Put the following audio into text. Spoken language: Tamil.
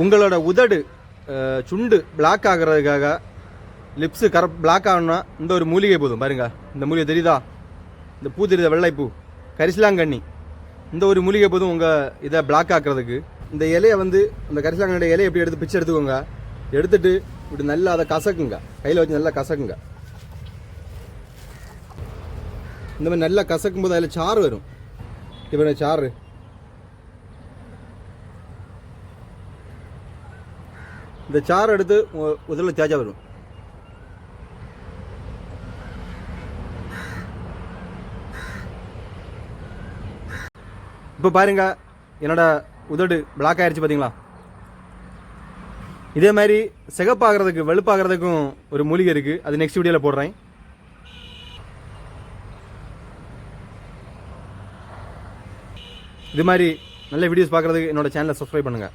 உங்களோட உதடு சுண்டு பிளாக் ஆகிறதுக்காக லிப்ஸு பிளாக் ஆகணும்னா இந்த ஒரு மூலிகை போதும் பாருங்க. இந்த மூலிகை தெரியுதா? இந்த பூ தெரியுதா? வெள்ளைப்பூ, கரிசலாங்கண்ணி. இந்த ஒரு மூலிகை போதும் உங்கள் இதை பிளாக் ஆக்குறதுக்கு. இந்த இலையை வந்து அந்த கரிசலாங்கண்ணி இலையை எப்படி எடுத்து பிச்சு எடுத்துக்கோங்க. எடுத்துட்டு இப்படி நல்லா அதை கசக்குங்க, கையில் வச்சு நல்லா கசக்குங்க. இந்த மாதிரி நல்லா கசக்கும் போது அதில் சாறு வரும். இப்போ சாறு இந்த சாறு எடுத்து உதலில் தேய்ச்சா வரும். இப்போ பாருங்க, என்னோட உதடு பிளாக் ஆயிடுச்சு பார்த்தீங்களா? இதே மாதிரி சிகப்பாகிறதுக்கு வெளுப்பாகிறதுக்கும் ஒரு மூலிகை இருக்குது. அது நெக்ஸ்ட் வீடியோவில் போடுறேன். இது மாதிரி நல்ல வீடியோஸ் பார்க்குறதுக்கு என்னோட சேனலை சப்ஸ்கிரைப் பண்ணுங்கள்.